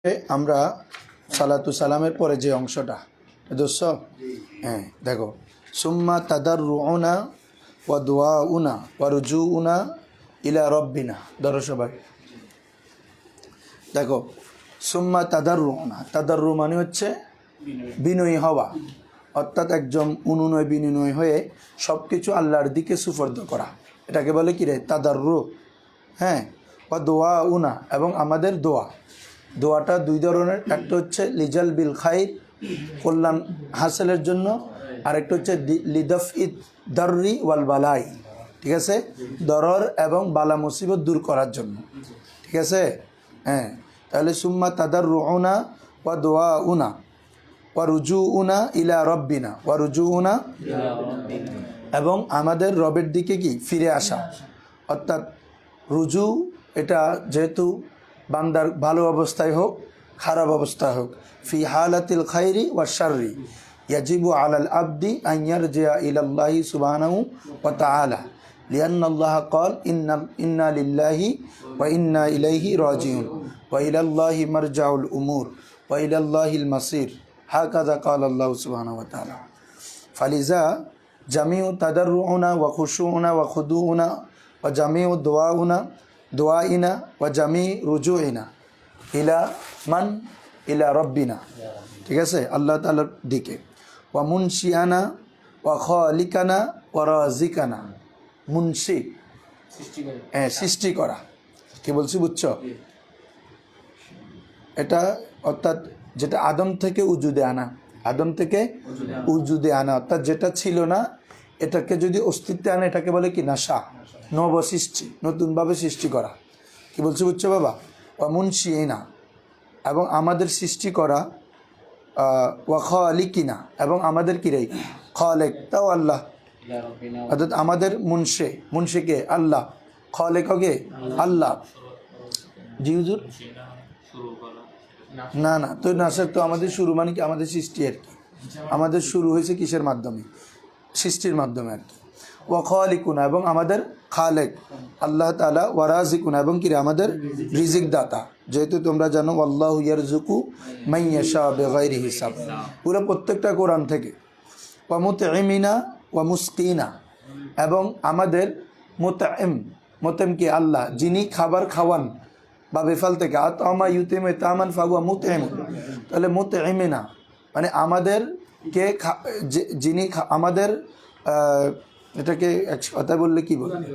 আমরা সালাতু সালামের পরে যে অংশটা দোস্ত, হ্যাঁ দেখো, সুম্মা তাদাররুনা ওয়া দুআউনা ওয়া রুজুউনা ইলা রব্বিনা। ধরো সবাই দেখো, সুম্মা তাদাররুনা, তাদাররু মানে হচ্ছে বিনয়ী হওয়া, অর্থাৎ একজন অনুনয় বিনয় হয়ে সব কিছু আল্লাহর দিকে সুপর্দ করা, এটাকে বলে কি রে তাদাররু। হ্যাঁ, ওয়া দুআউনা এবং আমাদের দোয়া, দোয়াটা দুই ধরনের, একটা হচ্ছে লিজাল বিল খাইর, কল্যাণ হাসিলের জন্য, আরেকটা হচ্ছে লিদফ ইদ দাররি ওয়াল বালাই, ঠিক আছে, দরর এবং বালা মুসিবত দূর করার জন্য, ঠিক আছে। হ্যাঁ, তাহলে সুম্মা তাদাররুনা ওয়া দুআউনা ওয়া রুজুউনা ইলা রব্বিনা, ওয়া রুজুউনা এবং আমাদের রবের দিকে কি ফিরে আসা, অর্থাৎ রুজু, এটা যেহেতু বান্দার ভালো অবস্থায় হোক খারাপ অবস্থায় হোক, ফি হালাতিল খাইরি ওয়া শাররি ইয়াজিবু আলাল আবদি আন ইয়ারজিআ ইলাল্লাহি সুবহানাহু ওয়া তাআলা লিআন্নাল্লাহ ক্বাল ইন্না লিল্লাহি ওয়া ইন্না ইলাইহি রাজিউন ওয়া ইলাল্লাহি মারজাউল উমুর ওয়া ইলাল্লাহিল মাসির, হাকাযা ক্বাল আল্লাহু সুবহানাহু ওয়া তাআলা। ফালিজা জামিউ তাদাররুনা ওয়া খুশুউনা ওয়া খুদুউনা ওয়া জামিউ দোয়াইনা ওয়া জামি রুজুইনা ইলা মান ইলা রব্বিনা, ঠিক আছে, আল্লাহ তাআলার দিকে। ওয়া মুনশিয়ানা ওয়া খালিকানা ওয়া রাজিকানা, মুনশি সৃষ্টি করা, কি বলছি বুঝছো? এটা অর্থাৎ যেটা আদম থেকে উজুদে আনা, আদম থেকে উজুদে আনা, অর্থাৎ যেটা ছিল না এটাকে যদি অস্তিত্বে আনে এটাকে বলে কি নাশা, নব সৃষ্টি, নতুনভাবে সৃষ্টি করা, কি বলছি বুঝছো বাবা? ওয়া মুনশিইনা এবং আমাদের সৃষ্টি করা, ওয়া খালিকিনা এবং আমাদের কি রে খালেক, তাও আল্লাহ, অর্থাৎ আমাদের মুনশিকে আল্লাহ, খালেককে আল্লাহ। জি হুজুর, না না তো নাসের তো আমাদের শুরু মানে কি আমাদের সৃষ্টি আর কি, আমাদের শুরু হয়েছে কিসের মাধ্যমে? সৃষ্টির মাধ্যমে আর কি। ওয়া খালিকুনা এবং আমাদের খালেক আল্লাহ তাআলা, ওয়া রাজিকুনা এবং কি আমাদের রিজিক দাতা, যেহেতু তোমরা জানো আল্লাহু ইয়ারযুকু মান ইয়াশা বিগাইরি হিসাব, পুরো প্রত্যেকটা কোরআন থেকে। ওয়া মুতঈমিনা ওয়া মুসকিনা এবং আমাদের মুতঈম কি আল্লাহ, যিনি খাবার খাওয়ান বা বেফাল থেকে, আতআমা ইউতিমু ইতামান ফাহুয়া মুতঈম, তাহলে মুতঈমিনা মানে আমাদেরকে যিনি আমাদের এটাকে এক কথা বললে কি বলবে,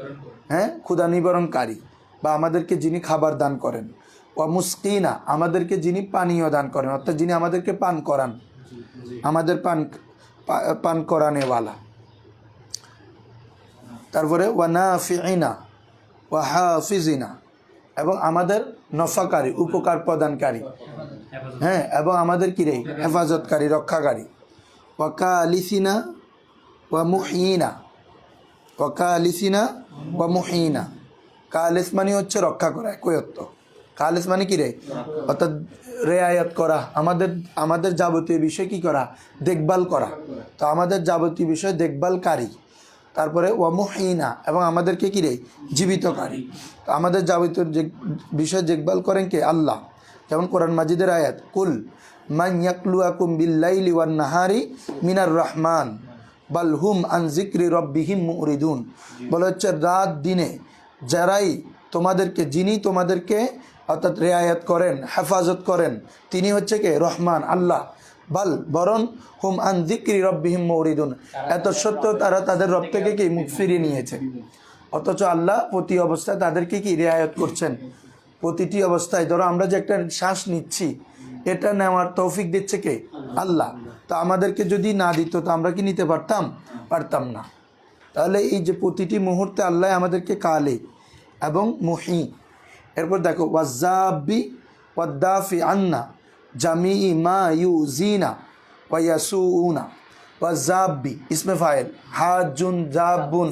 হ্যাঁ, ক্ষুধা নিবারণকারী বা আমাদেরকে যিনি খাবার দান করেন। ওয়া মুসকিনা আমাদেরকে যিনি পানীয় দান করেন, অর্থাৎ যিনি আমাদেরকে পান করান, আমাদের পান করানেওয়ালা। তারপরে ওয়া নাফিইনা ওয়া হাফিজিনা এবং আমাদের নফাকারী, উপকার প্রদানকারী, হ্যাঁ, এবং আমাদের কি রে হেফাজতকারী, রক্ষাকারী। ওয়া কালিসিনা ওয়া মুহিনা, ওয়া কালিসিনা ওয়া মুহিনা, কালিস মানে হচ্ছে রক্ষা করা, একয়ত্ব, কালিস মানে কি রে অর্থাৎ রেয়ায়ত করা, আমাদের যাবতীয় বিষয় কি করা, দেখভাল করা, তো আমাদের যাবতীয় বিষয় দেখভালকারী। তারপরে ওয়া মুহিনা এবং আমাদেরকে কি রে জীবিতকারী, তো আমাদের যাবতীয় যে বিষয় দেখভাল করেন কে আল্লাহ। যেমন কোরআন মাজিদের আয়াত, কুল মান ইয়াকলুয়াকুম বিল্লাইলি ওয়ান নাহারি মিনার রহমান বাল হুম আন যিকরি রব্বিহিম মুরিদুন, বলা হচ্ছে রাত দিনে যারাই যিনি তোমাদেরকে অর্থাৎ রেয়ায়ত করেন, হেফাজত করেন, তিনি হচ্ছে কে রহমান আল্লাহ, বাল বরং হুম আন যিকরি রব্বিহিম মুরিদুন, এত সত্ত্বেও তারা তাদের রব থেকে কি মুখ ফিরিয়ে নিয়েছে, অথচ আল্লাহ প্রতি অবস্থায় তাদেরকে কি রেয়ায়ত করছেন, প্রতিটি অবস্থায়। ধরো আমরা যে একটা শ্বাস নিচ্ছি, এটা নেওয়ার তৌফিক দিচ্ছে কে আল্লাহ, তো আমাদেরকে যদি না দিত তো আমরা কি নিতে পারতাম না। তাহলে এই যে প্রতিটি মুহূর্তে আল্লাহ আমাদেরকে কালে এবং মুহি। এরপর দেখো ওয়াজ্জাবি ওয়াদ্দাফি আন্না জামিই মা ইউজিনা ওয়া ইয়াসুউনা, ওয়াজ্জাবি ইসমে ফাইল, হাজুন জাবুন,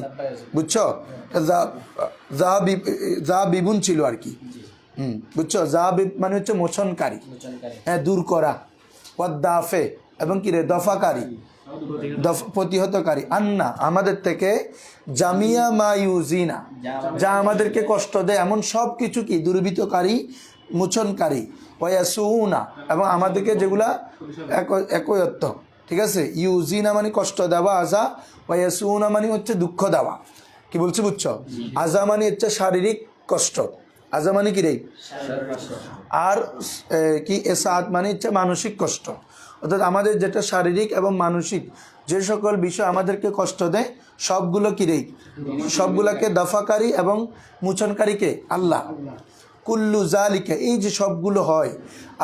বুঝছো, জাবিবুন ছিল আর কি, বুঝছো, জাবিব মানে হচ্ছে মোচনকারী, হ্যাঁ, দূর করা। ওয়াদ্দাফে এবং কি রে দফাকারী, প্রতিহতকারী। আন্না আমাদের থেকে, জামিয়া মা ইউজিনা যা আমাদেরকে কষ্ট দেয় এমন সব কিছু কি দুর্বৃত্তকারী মোচনকারী, ওয়াসুনা এবং আমাদেরকে যেগুলা একয়ত্ব, ঠিক আছে। ইউজিনা মানে কষ্ট দেওয়া, আজা, ওয়াসুনা মানে হচ্ছে দুঃখ দেওয়া। কি বলছি বুঝছো? আজা মানে হচ্ছে শারীরিক কষ্ট, আজা মানে কি রে, আর কি এসাত মানে হচ্ছে মানসিক কষ্ট। অর্থাৎ আমাদের যেটা শারীরিক এবং মানসিক যে সকল বিষয় আমাদেরকে কষ্ট দেয় সবগুলো কি রে, সবগুলোকে দফাকারী এবং মোচনকারীকে আল্লাহ। কুল্লু জালিকা, এই যে সবগুলো হয়,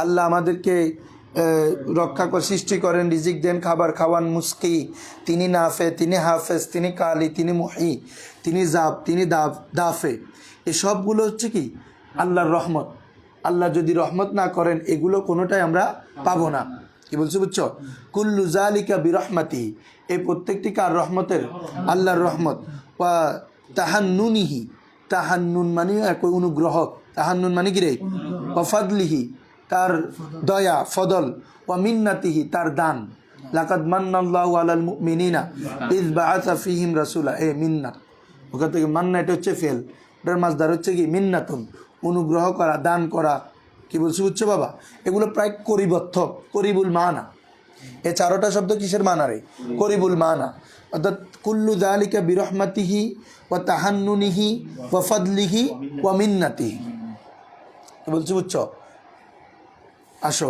আল্লাহ আমাদেরকে রক্ষা করে, সৃষ্টি করেন, রিজিক দেন, খাবার খাওয়ান, মুস্কি, তিনি নাফে, তিনি হাফেজ, তিনি কালি, তিনি মুহি, তিনি জাব, তিনি দাফে, এই সবগুলো হচ্ছে কি আল্লাহর রহমত। আল্লাহ যদি রহমত না করেন এগুলো কোনোটাই আমরা পাবো না। কি বলছো বুঝছো? কুল্লু জালিকা বিরহমাতি, এই প্রত্যেকটি কার রহমতের? আল্লাহর রহমত। ওয়া তাহান্নুনিহি, তাহান্নুন মানে এক অনুগ্রহ, তাহান্নুন মানে কি রে, ওয়া ফাদলিহি তার দয়া ফদল, ওয়া মিন্নাতিহি তার দান। লাকাদ মান্নাল্লাহু আলাল মুমিনিনা ইয বাআসা ফীহিম রাসূলা, এ মিন্নাত, ওখান থেকে মান্না এটা হচ্ছে ফেল, ওটার মাসদার হচ্ছে কি মিন্নাতুন, অনুগ্রহ করা, দান করা। কি বলছি বুঝছো বাবা? এগুলো প্রায় করিবর্থ, করিবুল মানা। এই চারোটা শব্দ কিসের মানা রে? করিবুল মানা। অর্থাৎ কুল্লু যালিকা বিরহমাতিহি ওয়া তাহান্নুনিহি ওয়া ফাদলিহি ওয়া মিন্নাতিহি। কি বলছি বুঝছো? আসো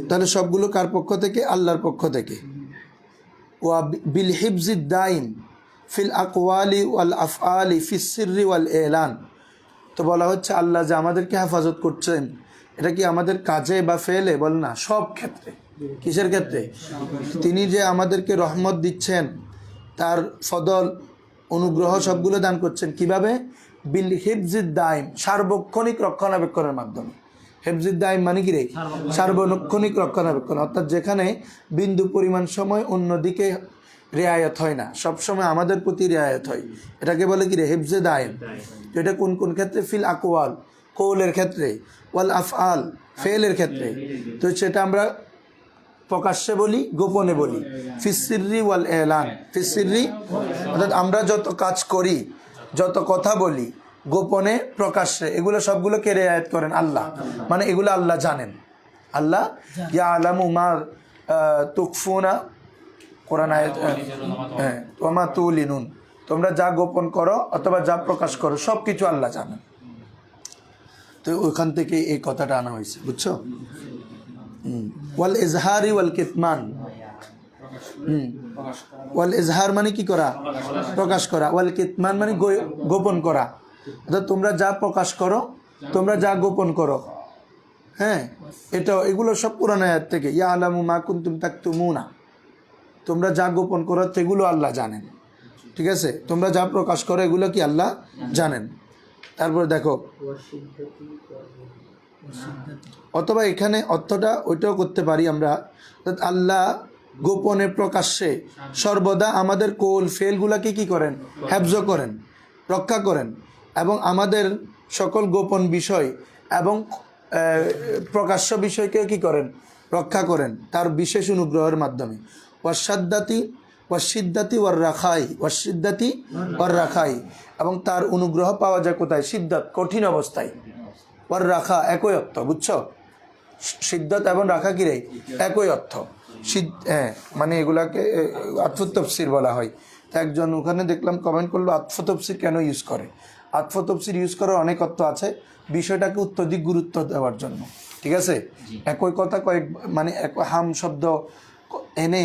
তাহলে সবগুলো কার পক্ষ থেকে? আল্লাহর পক্ষ থেকে। ওয়া বিল হিফজিদ দাইম ফিল আকওয়ালি ওয়াল আফআলি ফিস সিররি ওয়াল এলান। তো বলা হচ্ছে আল্লাহ যে আমাদেরকে হেফাজত করছেন, এটা কি আমাদের কাজে বা ফেলে? বল না, সব ক্ষেত্রে। কিসের ক্ষেত্রে? তিনি যে আমাদেরকে রহমত দিচ্ছেন, তার ফদল, অনুগ্রহ সবগুলো দান করছেন। কিভাবে? বিল হিফজিদ দাইম, সার্বক্ষণিক রক্ষণাবেক্ষণের মাধ্যমে। হেফজিদ দাইম মানে কি রে? সার্বক্ষণিক রক্ষণাবেক্ষণ। অর্থাৎ যেখানে বিন্দু পরিমাণ সময় অন্যদিকে রেয়ায়ত হয় না, সবসময় আমাদের প্রতি রেয়ায়ত হয়, এটাকে বলে কি রে? হেফজে দাইম। এটা কোন কোন ক্ষেত্রে? ফিল আকওয়াল, কৌলের ক্ষেত্রে, ওয়াল আফআল, ফেলের ক্ষেত্রে। তো সেটা আমরা প্রকাশ্যে বলি, গোপনে বলি। ফিস সিররি ওয়াল এলান, ফিস সিররি অর্থাৎ আমরা যত কাজ করি, যত কথা বলি, গোপনে প্রকাশ্যে, এগুলো সবগুলো কে রেয়ায়ত করেন? আল্লাহ। মানে এগুলো আল্লাহ জানেন। আল্লাহ ইয়ালামু মা তুকফুনা, কোরআন আয়াত, হ্যাঁ, ওমা তুলিনুন, তোমরা যা গোপন করো অথবা যা প্রকাশ করো সব কিছু আল্লাহ জানেন। তো ওইখান থেকে এই কথাটা আনা হয়েছে, বুঝছো? ওয়াল ইজহারি ওয়াল কিতমান, ওয়াল ইজহার মানে কি করা? প্রকাশ করা। ওয়াল কিতমান মানে গোপন করা। অর্থাৎ তোমরা যা প্রকাশ করো, তোমরা যা গোপন করো, হ্যাঁ, এটা এগুলো সব কোরআন আয়াত থেকে। ইয়ালামু মা কুনতুম তাকতুমুনা, তোমরা যা গোপন করো সেগুলো আল্লাহ জানেন। ঠিক আছে, তোমরা যা প্রকাশ করো এগুলো কি আল্লাহ জানেন। তারপর দেখো, অথবা এখানে অর্থটা ওইটাও করতে পারি আমরা, আল্লাহ গোপনে প্রকাশ্যে সর্বদা আমাদের কৌল ফেলগুলাকে কি করেন? হেফজ করেন, রক্ষা করেন, এবং আমাদের সকল গোপন বিষয় এবং প্রকাশ্য বিষয়কেও কি করেন? রক্ষা করেন তার বিশেষ অনুগ্রহের মাধ্যমে। ওয়াসিদ্দাতি ওয়ার রাখাই, ওয়াসিদ্দাতি ওয়ার রাখাই, এবং তার অনুগ্রহ পাওয়া যায় কোথায়? সিদ্ধাত, কঠিন অবস্থায়। ওয়ার রাখা একই অর্থ, বুঝছো? সিদ্ধাত এবং রাখা কি রে? একই অর্থ। হ্যাঁ, মানে এগুলাকে আতফ তফসির বলা হয়। তো একজন ওখানে দেখলাম কমেন্ট করলো আতফ তফসির কেন ইউজ করে। আতফ তফসির ইউজ করার অনেক অর্থ আছে, বিষয়টাকে অত্যধিক গুরুত্ব দেওয়ার জন্য। ঠিক আছে, একই কথা কয়েক মানে এক হাম শব্দ এনে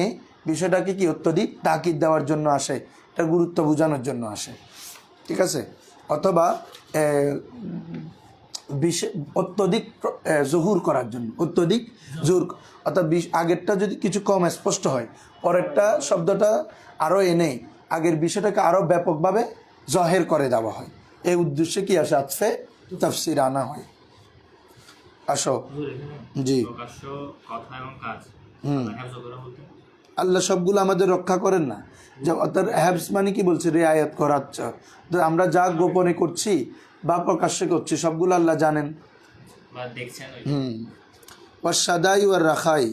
বিষয়টাকে কি অত্যধিক তাকিদ দেওয়ার জন্য আসে, এটার গুরুত্ব বোঝানোর জন্য আসে। ঠিক আছে, অথবা অত্যধিক জহুর করার জন্য, অত্যধিক জোর, অর্থাৎ আগেরটা যদি কিছু কম স্পষ্ট হয়, পরেরটা শব্দটা আরও এনে আগের বিষয়টাকে আরও ব্যাপকভাবে জহের করে দেওয়া হয়। এই উদ্দেশ্যে কি আসে? আতফে তাফসির আনা হয়। আসো, জি, আল্লাহ সবগুলো আমাদের রক্ষা করেন না। যে অর্থাৎ হ্যাবস মানে কি বলছে? রেয়ায়ত করার। আমরা যা গোপনে করছি বা প্রকাশ্যে করছি সবগুলো আল্লাহ জানেন। ওয়াসাদাই ওয়ার রাখাই,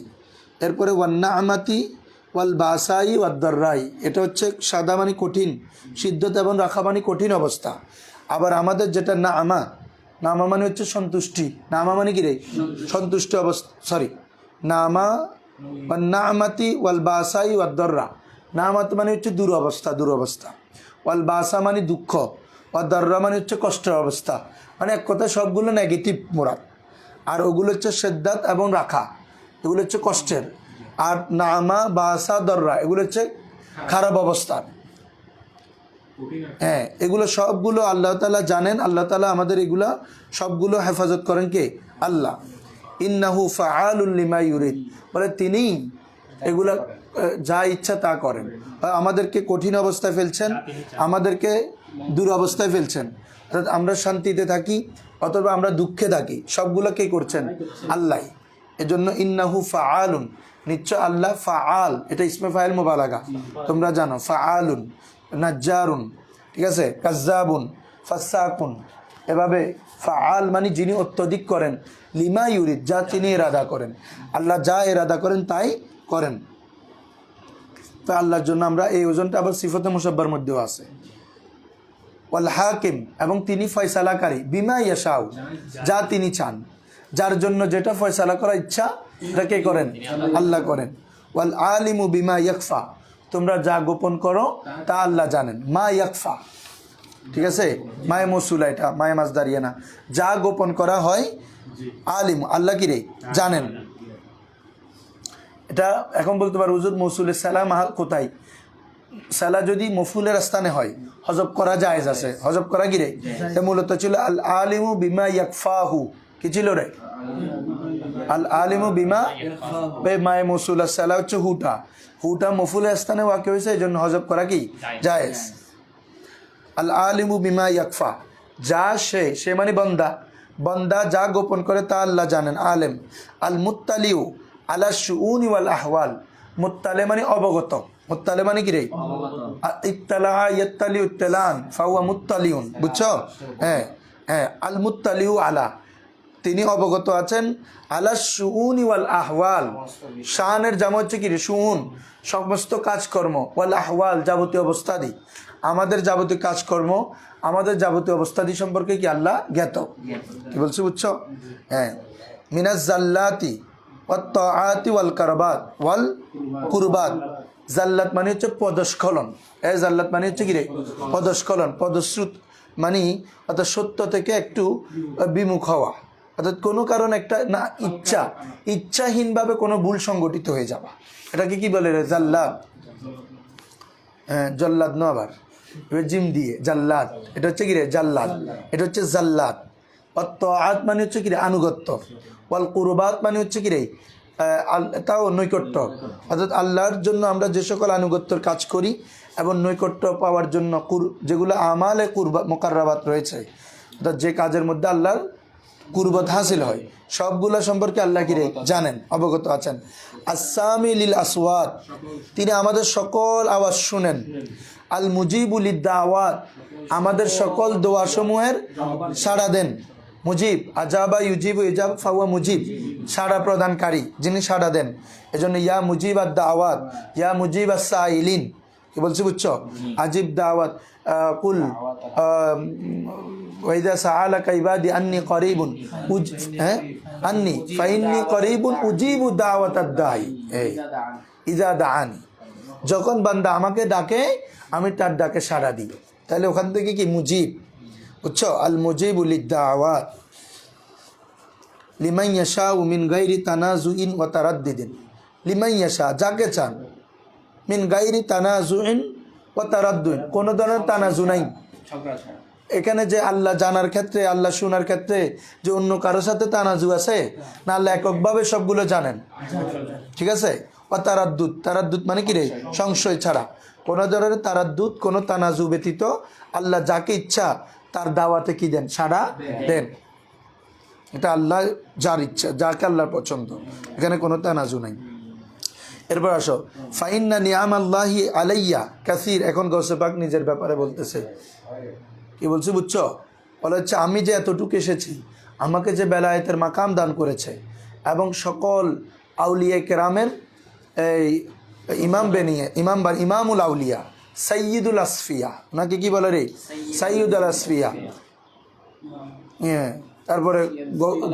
এরপরে ওয়ান্নামাতি ওয়াল বাসাই ওয়াদ্দাররাই, এটা হচ্ছে সাদা মানে কঠিন, সিদ্ধত, এবং রাখা মানে কঠিন অবস্থা। আবার আমাদের যেটা নামা, নামা মানে হচ্ছে সন্তুষ্টি, নামা মানে কি রে সন্তুষ্ট অবস্থা, সরি নামা নামাতি ওয়াল বাসাই ওয়াদ্দররা, নামাত মানে হচ্ছে দুরবস্থা, ওয়াল বাসা মানে দুঃখ, ওয়াদ্দররা মানে হচ্ছে কষ্টের অবস্থা, মানে এক কথা সবগুলো নেগেটিভ মোরাদ। আর ওগুলো হচ্ছে সেদ্দাত এবং রাখা, এগুলো হচ্ছে কষ্টের। আর নামা বাসা দররা এগুলো হচ্ছে খারাপ অবস্থার। হ্যাঁ, এগুলো সবগুলো আল্লাহ তাআলা জানেন, আল্লাহ তাআলা আমাদের এগুলা সবগুলো হেফাজত করেন কে? আল্লাহ। ইন্নাহু ফাআলুল লিমা ইউরিদ, বলে তিনি এগুলা যা ইচ্ছা তা করেন। আমাদেরকে কঠিন অবস্থায় ফেলছেন, আমাদেরকে দুরবস্থায় ফেলছেন, অর্থাৎ আমরা শান্তিতে থাকি অথবা আমরা দুঃখে থাকি, সবগুলো কে করছেন? আল্লাহ। এজন্য ইন্নাহু ফাআলুন, নিশ্চয় আল্লাহ ফাআল, এটা ইসমে ফাইল মুবালাগা, তোমরা জানো। ফাআলুন, নাজ্জারুন, ঠিক আছে, কাজ্জাবুন, ফাসাকুন, এভাবে ফাআল মানে যিনি অত্যধিক করেন, লিমা ইউরিদ যা তিনি ইরাদা করেন, আল্লাহ যা ইরাদা করেন তাই করেন। তো আল্লাহর জন্য আমরা এই ওজনটা আবার সিফতে মুসাব্বার মধ্যেও আছে। ওয়াল হাকিম, এবং তিনি ফয়সালাকারী, বিমা ইয়াশাউ যা তিনি চান, যার জন্য যেটা ফয়সালা করা ইচ্ছা এটা কে করেন? আল্লাহ করেন। ওয়াল আলিমু বিমা ইয়াকফা, তোমরা যা গোপন করো তা আল্লাহ জানেন। মা ইয়াকফা, ঠিক আছে, মায়ে মৌসুলা, এটা মায়ে মাসদারিয়া না, যা গোপন করা হয় আলিম আল্লাহ কি রে জানেন। এটা এখন বলতে পারো হুজুর মৌসুলের সালা মাহাল কোথায়? সালা যদি মফুলের স্থানে হয় হজব করা জায়েজ আছে, হজব করা কি রে? মূলত ছিল আল আলিমু বিমা ইয়াকফাহু, কি ছিল রে? আল আলিমু বিমা, মায়ে মৌসুল সালা হচ্ছে হুটা মফুলের স্থানে ওয়াকে হয়েছে, এই জন্য হজব করা কি জায়েজ। আল আলিমু বিমা ইয়াকফা, যা সে মানে বন্দা যা গোপন করে তা আল্লাহ জানেন, আলেম। আল মুত্তালিউ আলা শুউনি ওয়াল আহওয়াল, মুত্তালে মানে অবগত, মুত্তালে মানে কি রে? ইত্তালা ইয়াত্তালিউ ইত্তালান ফাহুয়া মুত্তালিউন, বুঝছো? হ্যাঁ হ্যাঁ, আল মুত্তালিউ আলা, তিনি অবগত আছেন, আলা শুউনি ওয়াল আহওয়াল, শানের জামা হচ্ছে কি রে? শুউন, সমস্ত কাজকর্ম, ওয়াল আহওয়াল যাবতীয় অবস্থাদি, আমাদের যাবতীয় কাজকর্ম, আমাদের যাবতীয় অবস্থাদি সম্পর্কে কি আল্লাহ জ্ঞাত। কি বলছি বুঝছো? হ্যাঁ, মিনাজ জাল্লাতি ওয়াত তাআতি ওয়াল কারবাত ওয়াল কুরবাত, জাল্লাত মানে হচ্ছে পদস্খলন, জাল্লাত মানে হচ্ছে কি রে? পদস্খলন, পদশ্রুত মানে অর্থাৎ সত্য থেকে একটু বিমুখ হওয়া, অর্থাৎ কোনো কারণ একটা না ইচ্ছাহীনভাবে কোনো ভুল সংগঠিত হয়ে যাওয়া, এটাকে কি বলে রে? জাল্লাত। হ্যাঁ, জল্লাদ ন, আবার জিম দিয়ে জাল্লাদ, এটা হচ্ছে কি রে? জাল্লাদ, এটা হচ্ছে জাল্লাদ। তাআত মানে হচ্ছে কি রে? আনুগত্য। ওয়াল কুরবাত মানে হচ্ছে কি রে? তাও নৈকট্য, অর্থাৎ আল্লাহর জন্য আমরা যে সকল আনুগত্যের কাজ করি এবং নৈকট্য পাওয়ার জন্য যেগুলো আমালে কুরবা মুকাররাবাত রয়েছে, অর্থাৎ যে কাজের মধ্যে আল্লাহর কুরবত হাসিল হয়, সবগুলা সম্পর্কে আল্লাহ কি রে? জানেন, অবগত আছেন। আসসামি লিল আসওয়াত, তিনি আমাদের সকল আওয়াজ শুনেন। আল মুজিবু লিদ দাওয়াত, আমাদের সকল দোয়া সমূহের সাড়া দেন। মুজিব, আজাবা ইউজিবু ইজাব ফাহুয়া মুজিব, সাড়া প্রদানকারী, যিনি সাড়া দেন। এজন্য ইয়া মুজিব আদ দাওয়াত, ইয়া মুজিব আস সাইলিন, কি বলছি বুঝছো? আজিব দাওয়াত, কুল ওয়াইদা সাআলাকা ইবাদি আন্নী করিবুন, হ্যাঁ, আন্নী ফাইন্নী করিবুন উজিবু দাওয়াতাদ দাঈ ইযা দাআনি, যখন বান্দা আমাকে ডাকে আমি তার ডাকে সাড়া দিই। তাহলে ওখান থেকে কি মুজিব, বুঝছো? আল মুজিবু লিদ দাওয়াত লিমান ইয়াশাউ মিন গায়রি তানাজুইন ওয়া তারাদ্দুদিন, লিমান ইয়াশা যাকে চান, মিন গায়রি তানাজুইন ওয়া তারাদ্দুদিন, কোনো ধরনের তানাজু নাই এখানে, যে আল্লাহ জানার ক্ষেত্রে, আল্লাহ শোনার ক্ষেত্রে যে অন্য কারোর সাথে তানাজু আছে না, আল্লাহ এককভাবে সবগুলো জানেন, ঠিক আছে? ওয়া তারাদ্দুদ মানে কি রে? সংশয় ছাড়া, কোনো ধরনের তারাদ্দুদ, কোনো তানাজু ব্যতীত আল্লাহ যাকে ইচ্ছা তার দাওয়াতে কি দেন? সাড়া দেন। এটা আল্লাহ যার ইচ্ছা, যাকে আল্লাহর পছন্দ, এখানে কোনো তানাজু নাই। এরপর আসো, ফাইন্না নিয়াম আল্লাহি আলাইয়া কাসির, এখন গৌসে পাক নিজের ব্যাপারে বলতেছে, কি বলছি বুঝছো? বলা হচ্ছে আমি যে এতটুকু এসেছি, আমাকে যে বেলায়েতের মাকাম দান করেছে এবং সকল আউলিয়া কেরামের এই ইমাম বেনিয়ে ইমামুল আউলিয়া সৈয়দুল আসফিয়া, নাকি কি বলে রে? সৈয়দুল আসফিয়া, তারপরে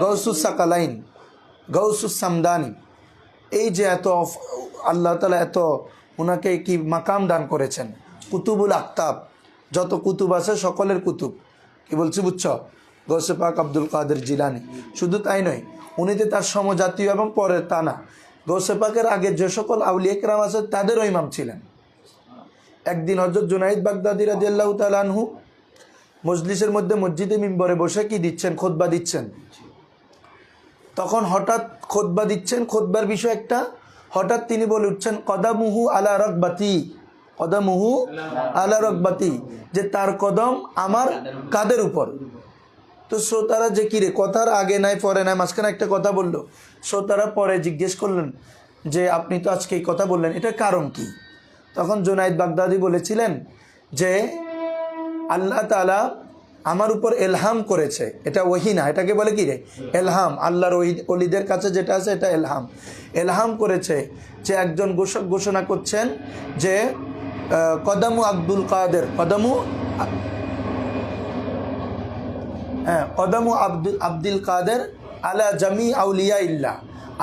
গৌসুস সাকালাইন, গৌসুস সামদানি, এই যে এত আল্লাহ তাআলা এত ওনাকে কি মাকাম দান করেছেন। কুতুবুল আক্তাব, যত কুতুব আছে সকলের কুতুব, কি বলছি বুঝছ? গৌসে পাক আব্দুল কাদের জিলানি। শুধু তাই নয়, উনি যে তার সমজাতীয় এবং পরের তা না, গৌসে পাকের আগে যে সকল আউলিয়া কেরাম আছে তাদেরও ইমাম ছিলেন। একদিন হযরত জুনাইদ বাগদাদী রাদিয়াল্লাহু তাআলা আনহু মজলিসের মধ্যে মসজিদে মিম্বরে বসে কি দিচ্ছেন, খুতবা দিচ্ছেন। তখন হঠাৎ খুতবা দিচ্ছেন, খুতবার বিষয় একটা, হঠাৎ তিনি বলে উঠছেন কদামুহু আলা রকবাতি, কদামুহু আলা রকবাতি, যে তার কদম আমার কাদের উপর। তো শ্রোতারা যে কিরে কথার আগে নাই পরে নাই, মাঝখানে একটা কথা বললো। শ্রোতারা পরে জিজ্ঞেস করলেন যে আপনি তো আজকে এই কথা বললেন, এটার কারণ কি? তখন জুনাইদ বাগদাদী বলেছিলেন যে আল্লাহ তাআলা আমার উপর এলহাম করেছে। এটা ওহী না, এটাকে বলে কি রে, এলহাম। আল্লাহর ওলিদের কাছে যেটা আছে এটা এলহাম। এলহাম করেছে যে একজন ঘোষক ঘোষণা করছেন যে কদমু আব্দুল কাদের, কদমু কদমু আব্দুল কাদের আলা জামি আউলিয়া ইল্লাহ,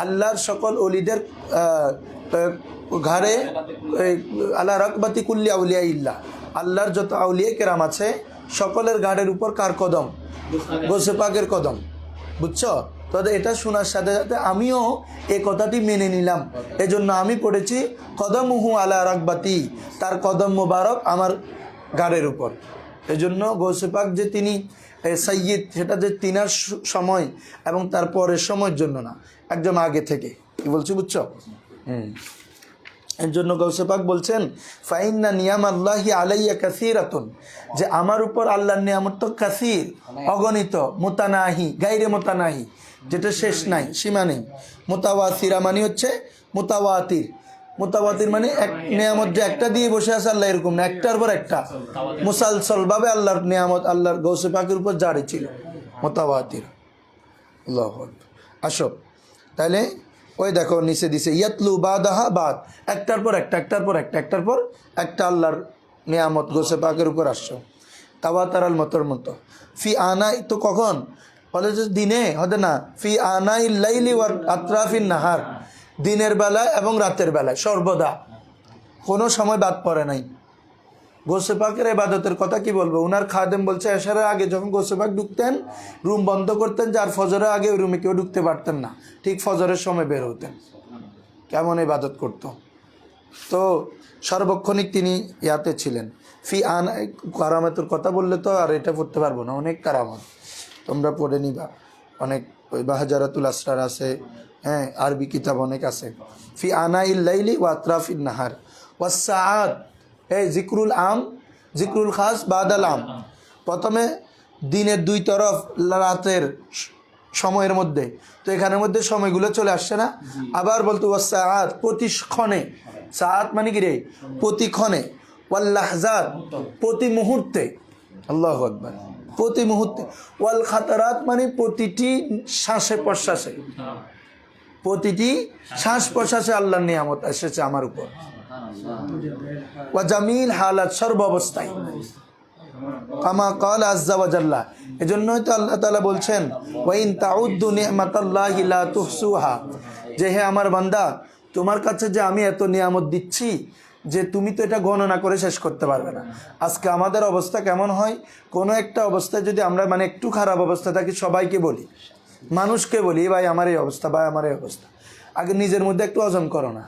আল্লাহর সকল ওলিদের ঘাড়ে, আলা রকবাতি কুল্লি আউলিয়া ইল্লাহ, আল্লাহর যত আউলিয়া কেরাম আছে সকলের ঘাড়ের উপর কার কদম? গৌসে পাকের কদম। বুঝছো? তবে এটা শোনার সাথে সাথে আমিও এই কথাটি মেনে নিলাম। এজন্য আমি পড়েছি কদমুহু আলা রকবাতি, তার কদম মোবারক আমার ঘাড়ের উপর। এজন্য গৌসে পাক যে তিনি সাইয়্যিদ, সেটা যে তিনার সময় এবং তার পরের সময়ের জন্য না, একদম আগে থেকে। কি বলছি বুঝছো? এর জন্য গৌসে পাক বলছেন ফাইন্না নিয়ামাল্লাহি আলাইয়া কাসীরাতুন, যে আমার উপর আল্লাহর নিয়ামত তো কাসীর, অগণিত, মুতানাহি, গায়রে মুতানাহি, যেটা শেষ নাই, সীমা নেই। মুতাওয়াতিরা মানে হচ্ছে মুতাওয়াতির, মুতাওয়াতির মানে এক নিয়ামত যে একটা দিয়ে বসে আছে আল্লাহ এরকম না, একটার পর একটা মুসালসলভাবে আল্লাহর নিয়ামত আল্লাহর গৌসে পাকের উপর জারি ছিল, মুতাওয়াতির। আল্লাহু আকবার। আসো তাহলে ওই দেখো নিচে দিছে ইয়াতলু বাদাহা বাদ, একটার পর একটা, একটার পর একটা, একটার পর একটা আল্লাহর নিয়ামত গৌসে পাকের উপর আসছো। তাওয়াতারাল মতর মতো ফি আনাই, তো কখন বলে যে দিনে হবে না, ফি আনাই লাইলি ওয়ার আতরাফিন নাহার, দিনের বেলায় এবং রাতের বেলায়, সর্বদা কোনো সময় বাদ পড়ে নাই। গৌসে পাকের ইবাদতের কথা কি বলবো, উনার খাদেম বলছে এশারের আগে যখন গৌসে পাক ঢুকতেন রুম বন্ধ করতেন, যার ফজরের আগে ওই রুমে কেউ ঢুকতে পারতেন না, ঠিক ফজরের সময় বের হতেন। কেমন ইবাদত করতো। তো সর্বক্ষণিক তিনি ইয়াতে ছিলেন। ফি আন কারামাতের কথা বললে তো আর এটা পড়তে পারবো না, অনেক কারামত তোমরা পড়ে নিবা, অনেক ওই বাহাজারাতুল আসরার আছে, হ্যাঁ আরবি কিতাব অনেক আছে। ফি আনা ইল্লাইলি ওয়া আতরাফিন নাহার ওয়াস সাআত, এই জিক্রুল আম, জিক্রুল খাস বাদাল আম। প্রথমে দিনের দুই তরফ, রাতের সময়ের মধ্যে, তো এখানের মধ্যে সময়গুলো চলে আসছে না। আবার বলতো ওয়াস সাআত, প্রতিক্ষণে, সাআত মানে কি রে, প্রতিক্ষণে, ওয়াল লাহজাত, প্রতি মুহূর্তে, আল্লাহু আকবার, প্রতি মুহূর্তে, ওয়াল খাতারাত মানে প্রতিটি শ্বাসে প্রশ্বাসে, প্রতিটি শ্বাস প্রশ্বাসে আল্লাহর নিয়ামত এসেছে আমার উপর। ওয়া জামিল হালাত, সর্ব অবস্থায়, কামা ক্বালা আযজা ওয়া জাল্লা। এজন্যই তো আল্লাহ তাআলা বলছেন ওয়া ইন তাউদ্দু নি'মাতাল্লাহি লা তুহসুহা, যে হে আমার বান্দা, তোমার কাছে যে আমি এত নিয়ামত দিচ্ছি যে তুমি তো এটা গণনা করে শেষ করতে পারবে না। আজকে আমাদের অবস্থা কেমন হয়, কোনো একটা অবস্থায় যদি আমরা মানে একটু খারাপ অবস্থা থাকি সবাইকে বলি, মানুষকে বলি ভাই আমার এই অবস্থা, ভাই আমার এই অবস্থা। আগে নিজের মধ্যে একটু ওজন করো না,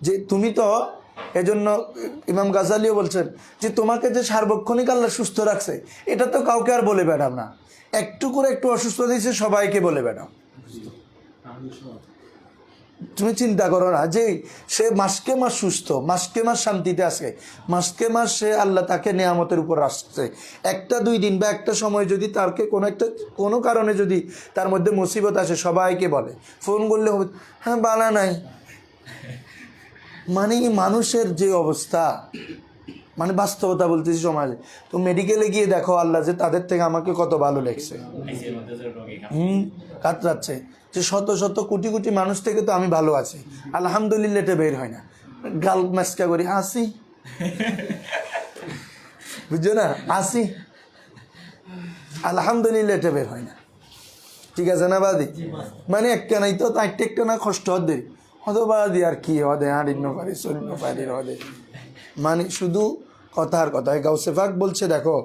যে তুমি তো, এজন্য ইমাম গাজালিও বলছেন যে তোমাকে যে সার্বক্ষণিক আল্লাহ সুস্থ রাখছে এটা তো কাউকে আর বলে বেড়াও না, একটু করে একটু অসুস্থ দিয়েছে সবাইকে বলে বেড়াও। তুমি চিন্তা করো না যে সে মাসকে মাস সুস্থ, মাসকে মাস শান্তিতে আছে, মাসকে মাস সে আল্লাহ তাকে নিয়ামতের উপর আসছে। একটা দুই দিন বা একটা সময় যদি তারকে কোনো কারণে যদি তার মধ্যে মুসিবত আসে সবাইকে বলে, ফোন করলে হবে হ্যাঁ বালা নাই, মানে মানুষের যে অবস্থা, মানে বাস্তবতা বলতেছি সমাজে। তো মেডিকেলে গিয়ে দেখো আল্লাহ যে তাদের থেকে আমাকে কত ভালো লেগছে, কাতরাচ্ছে যে শত শত কোটি কোটি মানুষ থেকে তো আমি ভালো আছি, আলহামদুলিল্লাহ এটা বের হয় না, গাল মাস্কা করি আসি, বুঝছো না, আসি, আলহামদুলিল্লাহ এটা বের হয় না। ঠিক আছে না বাদি মানে একটা নাই তো তাইটে একটা না কষ্ট হদে হতো বাদি আর কি হদে হাঁড়িন্ন পারি শরীর পারি হদে মানে শুধু কথার কথা গাউসে পাক বলছে দেখো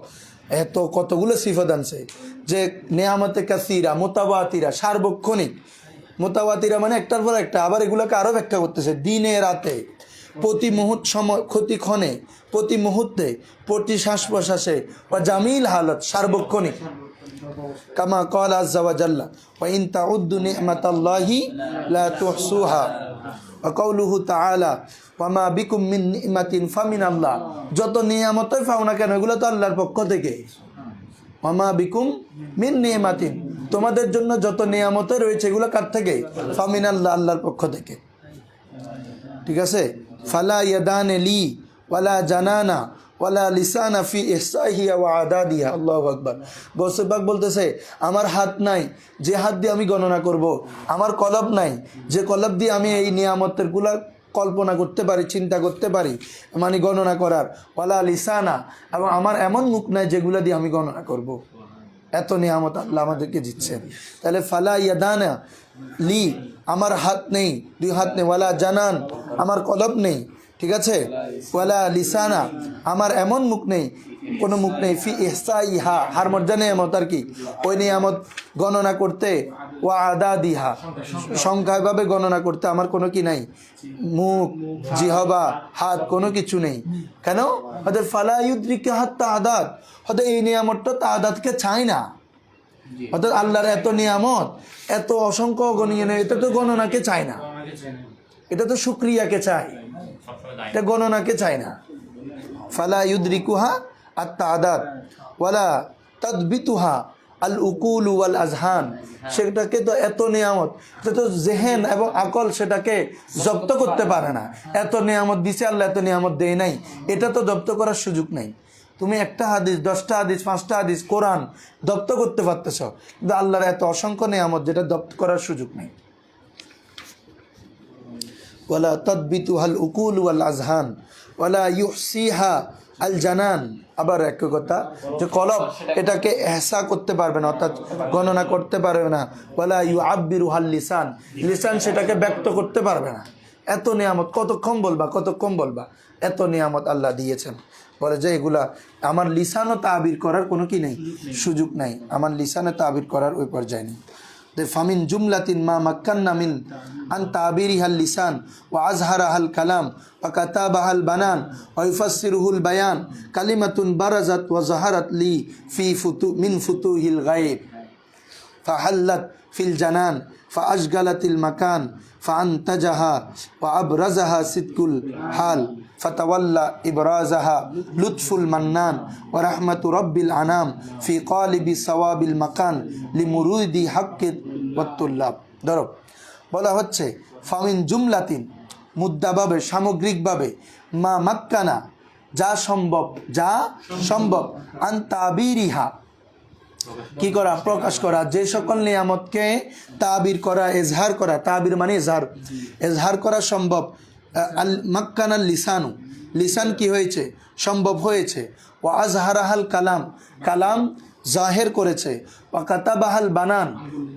এত কতগুলো সিফত আনছে যে নেয়ামতে কাসিরা মোতাবাতিরা সার্বক্ষণিক মোতাবাতিরা মানে একটার পর একটা আবার এগুলোকে আরও ব্যাখ্যা করতেছে দিনে রাতে প্রতি মুহূর্ত সময় ক্ষণে প্রতি মুহূর্তে প্রতি শ্বাস প্রশ্বাসে বা জামিল হালত সার্বক্ষণিক কামা ক্বাল আযজা ওয়া জাল্লা ওয়া ইন তাউদ্দু নি'মাতাল্লাহি লা তুহসুহা ওয়া কাউলুহু তাআলা ওয়া মা বিকুম মিন নি'মাতিন ফামিনাল্লাহ যত নিয়ামতই পাও না কেন এগুলো তো আল্লাহর পক্ষ থেকে ওয়া মা বিকুম মিন নি'মাতিন তোমাদের জন্য যত নিয়ামতই রয়েছে এগুলো কার থেকে ফামিনাল্লাহ আল্লাহর পক্ষ থেকে ঠিক আছে ফালা ইয়াদানে লি ওয়ালা জানানা ওয়ালা লিসানা ফি ইহসাইহিয়া ওয়া আদাদিহা আল্লাহু আকবার গৌসে পাক বলতেছে আমার হাত নাই যে হাত দিয়ে আমি গণনা করব আমার কলব নাই যে কলব দিয়ে আমি এই নিয়ামতেরগুলো কল্পনা করতে পারি চিন্তা করতে পারি মানে গণনা করার ওয়ালা লিসানা এবং আমার এমন মুখ নাই যেগুলো দিয়ে আমি গণনা করব এত নিয়ামত আল্লাহ আমাদেরকে দিচ্ছেন তাহলে ফালা ইয়াদানা লি আমার হাত নেই দুই হাত নেই ওয়ালা জানান আমার কলব নেই ঠিক আছে ওয়ালা লিসানা আমার এমন মুখ নেই কোনো মুখ নেই ফি ইহসাইহা হার মর্যাদা নিয়ামত আর কি ওই নিয়ামত গণনা করতে ওয়া আদাদিহা সংখ্যাভাবে গণনা করতে আমার কোনো কি নাই মুখ জিহবা হাত কোনো কিছু নেই কেন ওদের ফালা ইউদ্রিকা হাত্তা আদাদ ওদের এই নিয়ামতটা তাদাদকে চায় না অর্থাৎ আল্লাহর এত নিয়ামত এত অসংখ্য গণনীয় এটা তো গণনাকে চায় না এটা তো শুকরিয়াকে চায় এটা গণনাকে চায় না ফালা ইউদ্রিকুহা আত-তাদাদ ওয়ালা তাদবিতুহা আল উকুল ওয়াল আজহান সেটাকে তো এত নিয়ামত এটা তো জেহেন এবং আকল সেটাকে জব্দ করতে পারে না এত নিয়ামত দিছে আল্লাহ এত নিয়ামত দেয় নাই এটা তো জব্দ করার সুযোগ নাই তুমি একটা হাদিস 10টা হাদিস 5টা হাদিস কোরআন জব্দ করতে পারতেছ কিন্তু আল্লাহর এত অসংখ্য নিয়ামত যেটা জব্দ করার সুযোগ নেই ওয়ালা তাদবিতুহাল উকুল ওয়াল আজহান ওয়ালা ইউহসিহা আল জানান আবার এক কথা যে কলব এটাকে এহসা করতে পারবে না অর্থাৎ গণনা করতে পারবে না ওয়ালা ইউআব্বিরুহাল লিসান লিসান সেটাকে ব্যক্ত করতে পারবে না এত নিয়ামত কতক্ষণ বলবা এত নিয়ামত আল্লাহ দিয়েছেন বলে যে এগুলা আমার লিসানও তাবির করার কোনো কি নেই সুযোগ নাই আমার লিসানে তাবির করার ওই পর্যায়ে নেই ফামিন জুমলাতিন মা মাক্কান্না মিন আন তাবিরিহাল লিসান ওয়া আজহারাহাল কালাম ওয়া কাতাবাহাল বানান ওয়া ইউফাসসিরুহুল বায়ান কালিমাতুন বারাজাত ওয়া যাহারাত লি ফি মিন ফুতুহিল গায়ব ফাহাল্লাত ফিল জানান ফাআশগালাতিল মাকান ফাআনতাজাহা ওয়া আবরাজাহা সিদকুল হাল ফাতাওয়াল্লা ইবরাজাহা লুৎফুল মান্নান ওয়া রাহমাতু রাব্বিল আনাম ফি কালিবি সাওয়াবিল মাকান লিমুরুদি হাক্কিত ওয়াত্তুল্লাব ধরো বলা হচ্ছে ফামিন জুমলাতিন মুদ্দাভাবে সামগ্রিকভাবে মা মাক্কানা যা সম্ভব আন তাবিরিহা কি করা প্রকাশ করা যে সকল নিয়ামতকে তাবির করা এজহার করা তাবির মানে এজহার করা সম্ভব আল মাক্কানাল লিসানু লিসান কি হয়েছে সম্ভব হয়েছে ওয়া আজহারাহাল কালাম জাহের করেছে ওয়া কাতাবাহাল বানান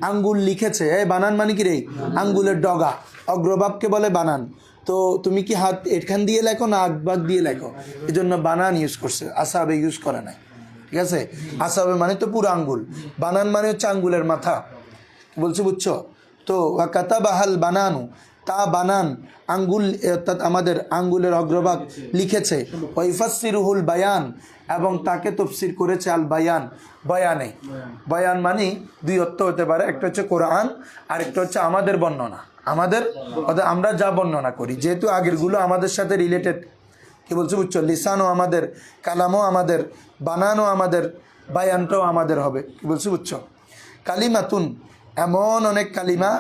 আঙ্গুল লিখেছে এই বানান মানে কি রে আঙ্গুলের ডগা অগ্রভাগকে বলে বানান তো তুমি কি হাত এখান দিয়ে লেখো না আগভাগ দিয়ে লেখো এই জন্য বানান ইউজ করছে আসাবে ইউজ করে নাই ঠিক আছে আসাবে মানে তো পুরো আঙ্গুল বানান মানে হচ্ছে আঙ্গুলের মাথা বলছি বুঝছো তো ওয়া কাতাবাহাল বানানু তা বানান আঙ্গুল অর্থাৎ আমাদের আঙ্গুলের অগ্রভাগ লিখেছে ওয়া ইউফাসসিরুহুল বায়ান এবং তাকে তাফসীর করেছে আল বয়ান মানে দুই অর্থ হতে পারে একটা হচ্ছে কোরআন আর একটা হচ্ছে আমাদের বর্ণনা আমরা যা বর্ণনা করি যেহেতু আগেরগুলো আমাদের সাথে রিলেটেড কি বলছো বুঝছো লিসানও আমাদের কালামও আমাদের বানানও আমাদের বায়ানটাও আমাদের হবে কি বলছো বুঝছো কালিমাতুন এমন অনেক কালিমা